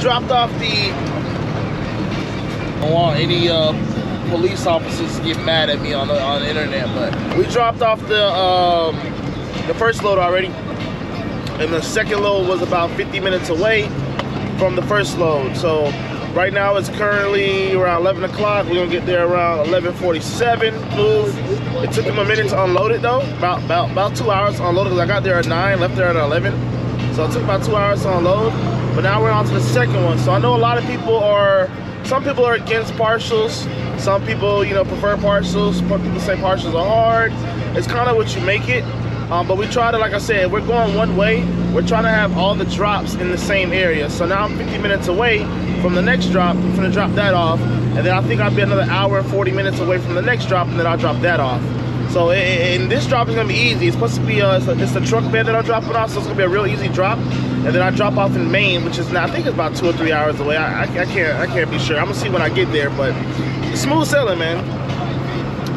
dropped off the, I don't want any police officers to get mad at me on the internet, but we dropped off the first load already, and the second load was about 50 minutes away from the first load. So right now it's currently around 11 o'clock. We're gonna get there around 11:47. It took them a minute to unload it though, about 2 hours to unload it, because I got there at 9, left there at 11. So it took about 2 hours to unload. But now we're on to the second one. So I know a lot of people some people are against partials. Some people, you know, prefer partials. Some people say partials are hard. It's kind of what you make it. But we try to, like I said, we're going one way. We're trying to have all the drops in the same area. So now I'm 50 minutes away from the next drop. I'm gonna drop that off. And then I think I'll be another hour and 40 minutes away from the next drop, and then I'll drop that off. So, and this drop is gonna be easy. It's supposed to be, it's the truck bed that I'm dropping off, so it's gonna be a real easy drop. And then I drop off in Maine, which is now, I think it's about 2 or 3 hours away. I can't be sure. I'm gonna see when I get there, but smooth sailing, man.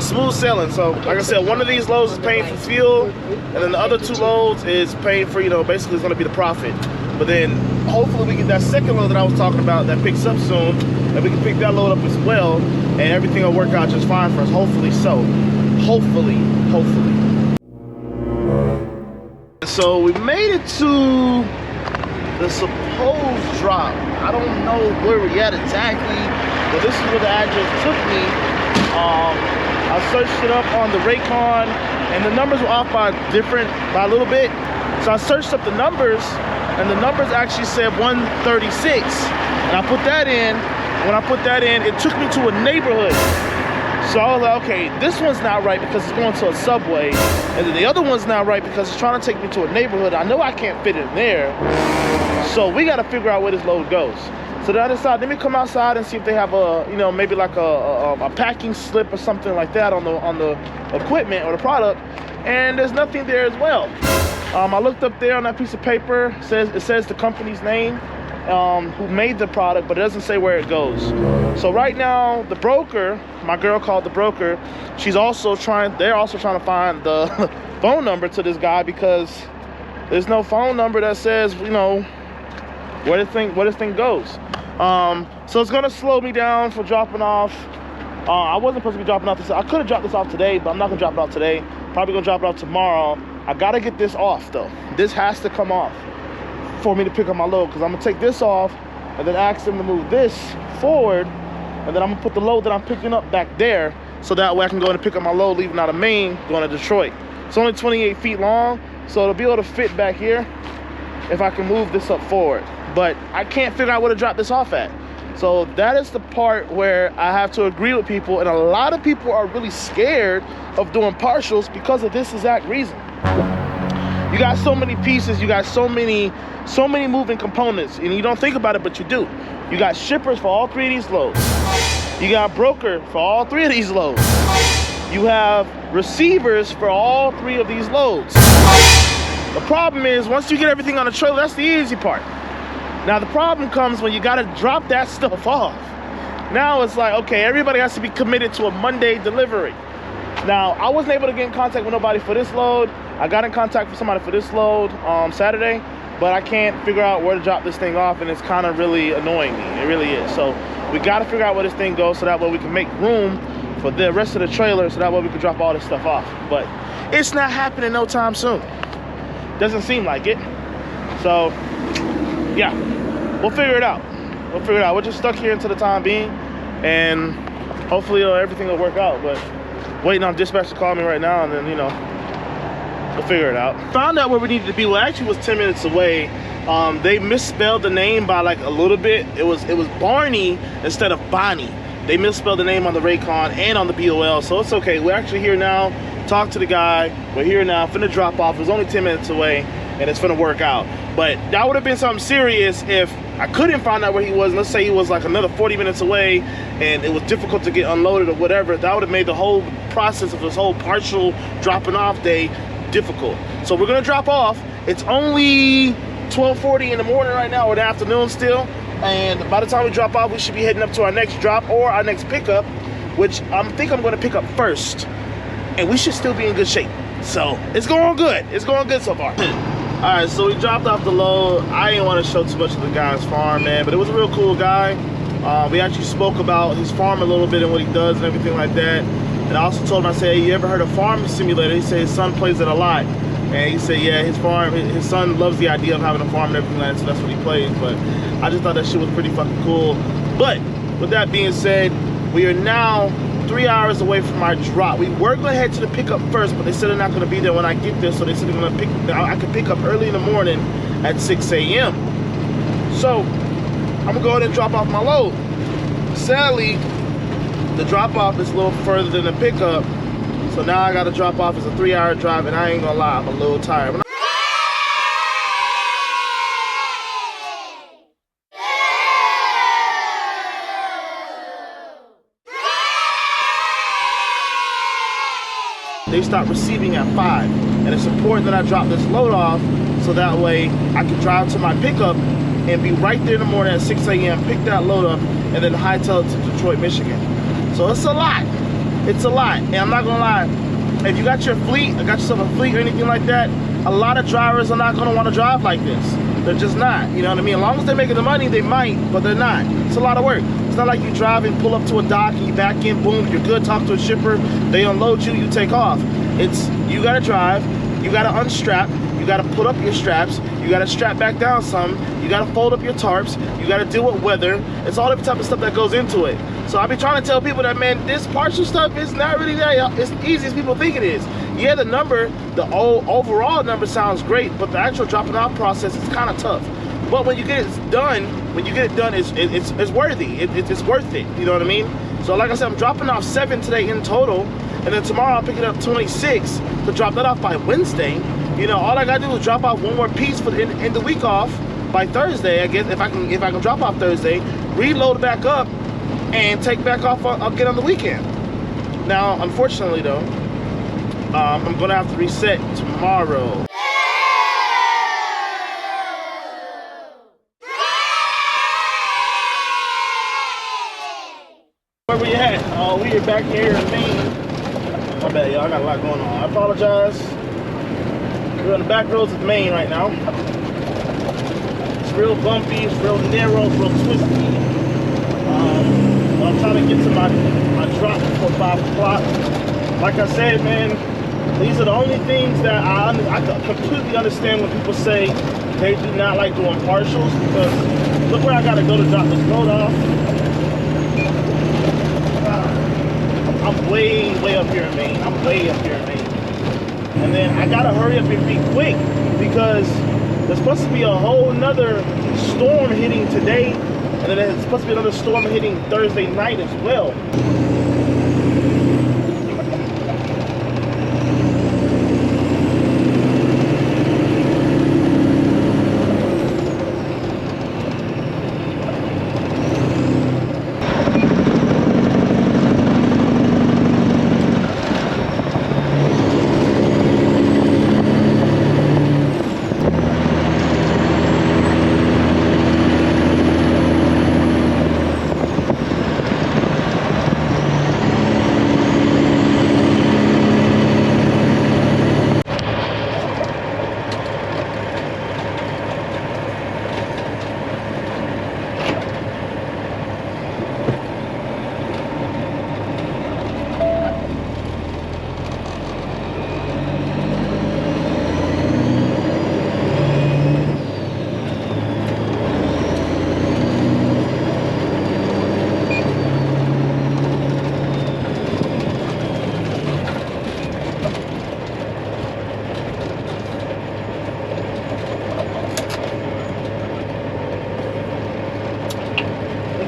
Smooth sailing. So, like I said, one of these loads is paying for fuel, and then the other 2 loads is paying for, you know, basically it's gonna be the profit. But then hopefully we get that second load that I was talking about that picks up soon, and we can pick that load up as well, and everything will work out just fine for us. Hopefully so. Hopefully. So we made it to the supposed drop. I don't know where we at exactly, but this is where the address took me. I searched it up on the Raycon, and the numbers were off by a little bit. So I searched up the numbers, and the numbers actually said 136. And I put that in. When I put that in, it took me to a neighborhood. So I was like, okay, this one's not right because it's going to a subway. And then the other one's not right because it's trying to take me to a neighborhood. I know I can't fit in there. So we got to figure out where this load goes. So then I decided, let me come outside and see if they have a, you know, maybe like a packing slip or something like that on the equipment or the product. And there's nothing there as well. I looked up there on that piece of paper. It says the company's name, who made the product, but it doesn't say where it goes. So right now, the broker, my girl called the broker, they're also trying to find the phone number to this guy, because there's no phone number that says, you know, where this thing goes. So it's gonna slow me down for dropping off. I wasn't supposed to be dropping off this. I could have dropped this off today, but I'm not gonna drop it off today. Probably gonna drop it off tomorrow. I gotta get this off though. This has to come off for me to pick up my load, because I'm gonna take this off and then ask them to move this forward, and then I'm gonna put the load that I'm picking up back there, so that way I can go in and pick up my load leaving out of Maine, going to Detroit. It's only 28 feet long, so it'll be able to fit back here if I can move this up forward. But I can't figure out where to drop this off at. So that is the part where I have to agree with people, and a lot of people are really scared of doing partials because of this exact reason. You got so many pieces, you got so many moving components, and you don't think about it, but you do. You got shippers for all 3 of these loads. You got broker for all 3 of these loads. You have receivers for all 3 of these loads. The problem is, once you get everything on the trailer, that's the easy part. Now the problem comes when you gotta drop that stuff off. Now it's like, okay, everybody has to be committed to a Monday delivery. Now, I wasn't able to get in contact with nobody for this load. I got in contact with somebody for this load Saturday, but I can't figure out where to drop this thing off, and it's kind of really annoying me. It really is. So we got to figure out where this thing goes, so that way we can make room for the rest of the trailer, so that way we can drop all this stuff off. But it's not happening no time soon. Doesn't seem like it. So yeah, we'll figure it out. We're just stuck here until the time being, and hopefully everything will work out. But waiting on dispatch to call me right now, and then, you know, we'll figure it out. Found out where we needed to be. Well, actually was 10 minutes away. They misspelled the name by like a little bit. It was Barney instead of Bennii. They misspelled the name on the Raycon and on the BOL, so it's okay. We're actually here now. Talk to the guy. We're here now. Finna drop off. It was only 10 minutes away, and it's finna work out. But that would have been something serious if I couldn't find out where he was. Let's say he was like another 40 minutes away, and it was difficult to get unloaded or whatever. That would have made the whole process of this whole partial dropping off day difficult. So we're gonna drop off. It's only 12:40 in the morning right now, or the afternoon still. And by the time we drop off, we should be heading up to our next drop or our next pickup, which I think I'm gonna pick up first. And we should still be in good shape. So it's going good. It's going good so far. Alright, so we dropped off the load. I didn't want to show too much of the guy's farm, man, but it was a real cool guy. We actually spoke about his farm a little bit and what he does and everything like that. And I also told him, I said, hey, you ever heard of Farming Simulator? He said his son plays it a lot. And he said, yeah, his son loves the idea of having a farm and everything like that, so that's what he plays. But I just thought that shit was pretty fucking cool. But with that being said, we are now 3 hours away from our drop. We were gonna head to the pickup first, but they said they're not gonna be there when I get there, so they said they're gonna I can pick up early in the morning at 6 a.m. So I'm gonna go ahead and drop off my load. Sadly, the drop off is a little further than the pickup, so now I gotta drop off. It's a 3-hour drive, and I ain't gonna lie, I'm a little tired. They start receiving at 5, and it's important that I drop this load off so that way I can drive to my pickup and be right there in the morning at 6 a.m., pick that load up, and then hightail it to Detroit, Michigan. So it's a lot. It's a lot. And I'm not gonna lie, if you got your fleet, or got yourself a fleet or anything like that, a lot of drivers are not gonna wanna drive like this. They're just not, you know what I mean? As long as they're making the money, they might, but they're not. It's a lot of work. It's not like you drive and pull up to a dock and you back in, boom, you're good, talk to a shipper, they unload you, you take off. It's, you gotta drive, you gotta unstrap, you gotta put up your straps, you gotta strap back down some, you gotta fold up your tarps, you gotta deal with weather. It's all the type of stuff that goes into it. So I be trying to tell people that, man, this partial stuff is not really that as easy as people think it is. Yeah, the number, the overall number sounds great, but the actual dropping off process is kind of tough. But when you get it done, it's worthy. It's worth it. You know what I mean? So like I said, I'm dropping off 7 today in total, and then tomorrow I'll pick it up 26 to drop that off by Wednesday. You know, all I gotta do is drop off one more piece for the end of the week off by Thursday. I guess if I can drop off Thursday, reload back up, and take back off again on the weekend. Now, unfortunately though, I'm gonna have to reset tomorrow. Where we at? We are back here in Maine. My bad, y'all. I got a lot going on. I apologize. We're on the back roads of Maine right now. It's real bumpy. It's real narrow. It's real twisty. I'm trying to get to my drop before 5 o'clock. Like I said, man, these are the only things that I completely understand when people say they do not like doing partials, because look where I gotta go to drop this load off. I'm way up here in Maine. I'm way up here in Maine. And then I gotta hurry up and be quick, because there's supposed to be a whole nother storm hitting today, and then there's supposed to be another storm hitting Thursday night as well.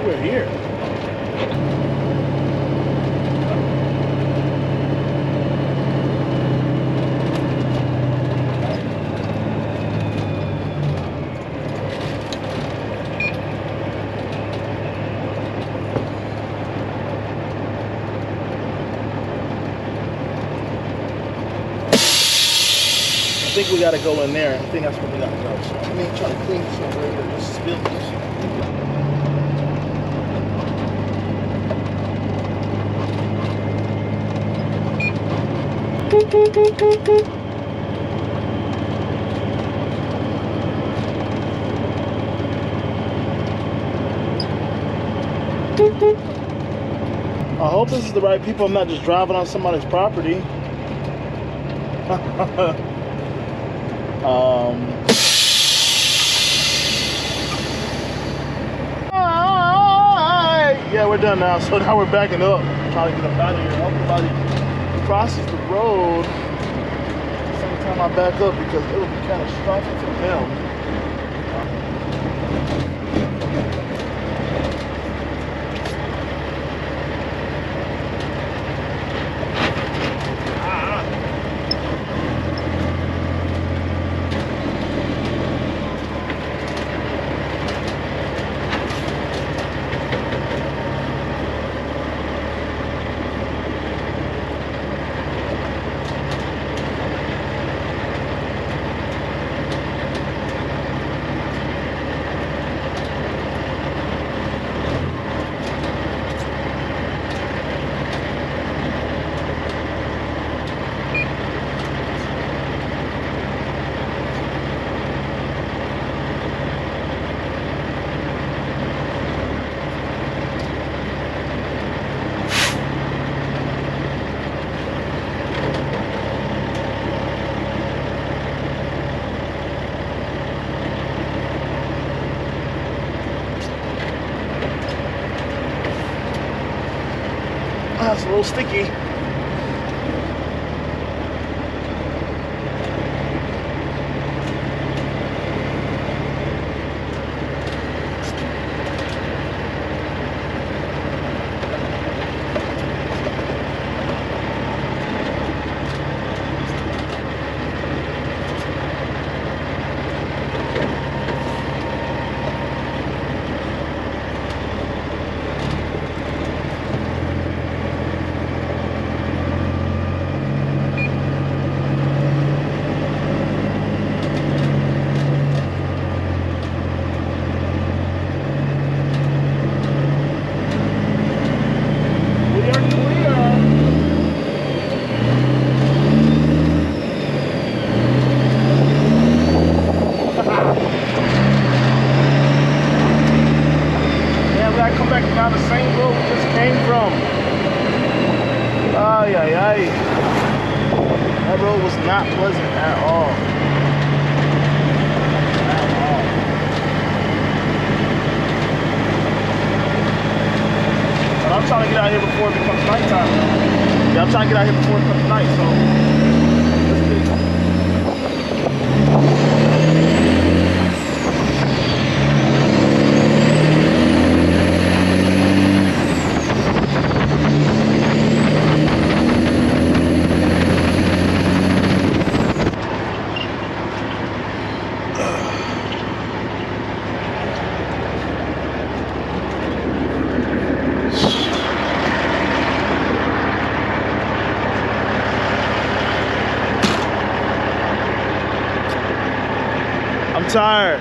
We're here. I think we gotta go in there. I think that's where we gotta go. So I mean, try to clean this up later. Just spill this. I hope this is the right people. I'm not just driving on somebody's property. Yeah, we're done now. So now we're backing up, trying to get up out of here. Everybody crosses the road. Same time I back up because it would be catastrophic for them. It's a little sticky. That road was not pleasant at all. But I'm trying to get out here before it becomes nighttime. Yeah, I'm trying to get out here before it becomes night, so let's get it. Tired.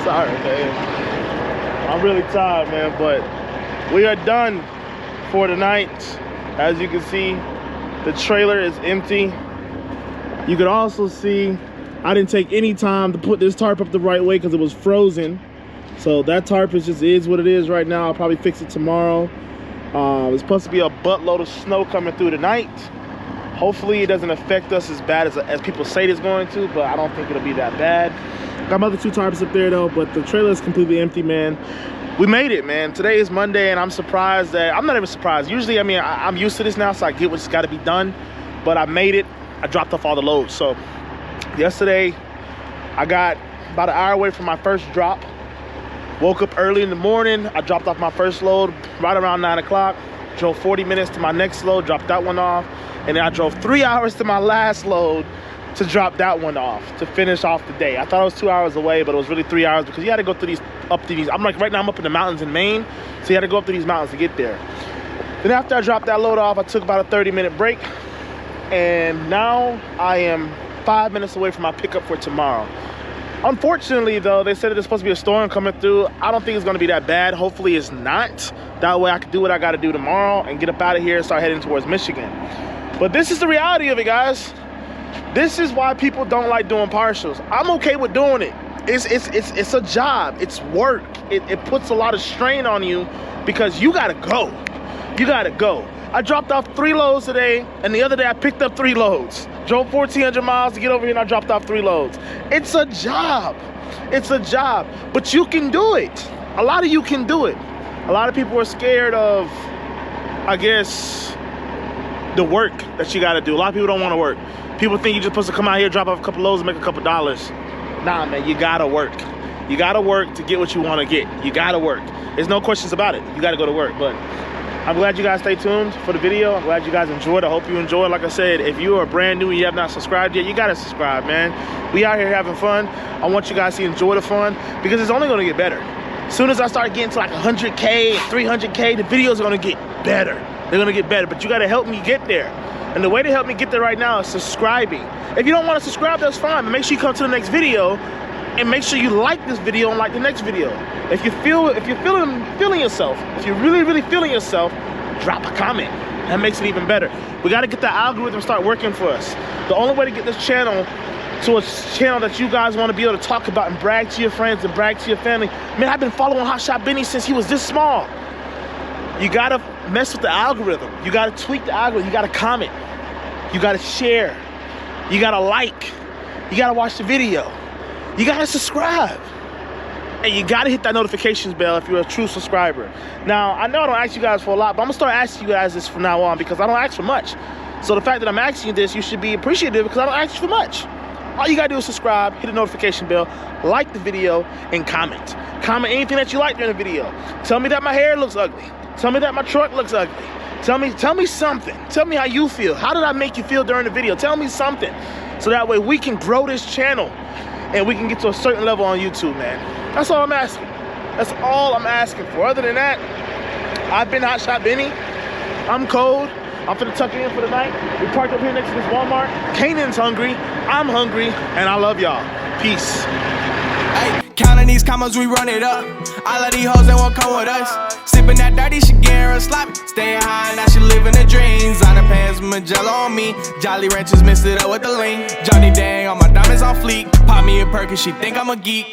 Sorry, man. I'm really tired, man, but we are done for the night. As you can see, the trailer is empty. You can also see I didn't take any time to put this tarp up the right way because it was frozen. So that tarp is what it is right now. I'll probably fix it tomorrow. It's supposed to be a buttload of snow coming through tonight. Hopefully it doesn't affect us as bad as people say it's going to, but I don't think it'll be that bad. Got my other two tarps up there though, but the trailer is completely empty, man. We made it, man. Today is Monday and I'm surprised that, I'm not even surprised. Usually, I mean, I'm used to this now, so I get what's gotta be done, but I made it. I dropped off all the loads. So yesterday, I got about an hour away from my first drop. Woke up early in the morning. I dropped off my first load right around 9 o'clock. Drove 40 minutes to my next load, dropped that one off. And then I drove 3 hours to my last load to drop that one off, to finish off the day. I thought it was 2 hours away, but it was really 3 hours because you had to go through these, I'm like, right now I'm up in the mountains in Maine, so you had to go up through these mountains to get there. Then after I dropped that load off, I took about a 30-minute break. And now I am 5 minutes away from my pickup for tomorrow. Unfortunately though, they said there's supposed to be a storm coming through. I don't think it's gonna be that bad. Hopefully it's not. That way I can do what I gotta do tomorrow and get up out of here and start heading towards Michigan. But this is the reality of it, guys. This is why people don't like doing partials. I'm okay with doing it. It's a job. It's work. It puts a lot of strain on you because you gotta go. You gotta go. I dropped off 3 loads today, and the other day I picked up 3 loads. Drove 1,400 miles to get over here, and I dropped off 3 loads. It's a job. It's a job, but you can do it. A lot of you can do it. A lot of people are scared of, I guess, the work that you gotta do. A lot of people don't wanna work. People think you're just supposed to come out here, drop off a couple loads, and make a couple dollars. Nah, man, you gotta work. You gotta work to get what you wanna get. You gotta work. There's no questions about it. You gotta go to work. But I'm glad you guys stay tuned for the video. I'm glad you guys enjoyed. I hope you enjoyed. Like I said, if you are brand new and you have not subscribed yet, you gotta subscribe, man. We out here having fun. I want you guys to enjoy the fun because it's only gonna get better. As soon as I start getting to like 100K, 300K, the videos are gonna get better. They're gonna get better, but you gotta help me get there. And the way to help me get there right now is subscribing. If you don't wanna subscribe, that's fine, but make sure you come to the next video and make sure you like this video and like the next video. If you're feeling yourself, if you're really feeling yourself, drop a comment. That makes it even better. We gotta get the algorithm start working for us. The only way to get this channel to a channel that you guys wanna be able to talk about and brag to your friends and brag to your family. Man, I've been following Hot Shot Bennii since he was this small. You gotta mess with the algorithm. You gotta tweak the algorithm. You gotta comment. You gotta share. You gotta like. You gotta watch the video. You gotta subscribe. And you gotta hit that notifications bell if you're a true subscriber. Now, I know I don't ask you guys for a lot, but I'm gonna start asking you guys this from now on because I don't ask for much. So the fact that I'm asking you this, you should be appreciative because I don't ask you for much. All you gotta do is subscribe, hit the notification bell, like the video, and comment. Comment anything that you like during the video. Tell me that my hair looks ugly. Tell me that my truck looks ugly. Tell me something. Tell me how you feel. How did I make you feel during the video? Tell me something. So that way we can grow this channel and we can get to a certain level on YouTube, man. That's all I'm asking. That's all I'm asking for. Other than that, I've been Hot Shot Bennii. I'm cold. I'm finna tuck in for the night. We parked up here next to this Walmart. Kanan's hungry. I'm hungry. And I love y'all. Peace. Hey, counting these commas, we run it up. All of these hoes, they won't come with us. Sipping that dirty, she getting real sloppy. Staying high, now she living the dreams. On the pants, Magello on me. Jolly Ranchers mixed it up with the lean. Johnny Dang, all my diamonds on fleek. Pop me a perk and she think I'm a geek.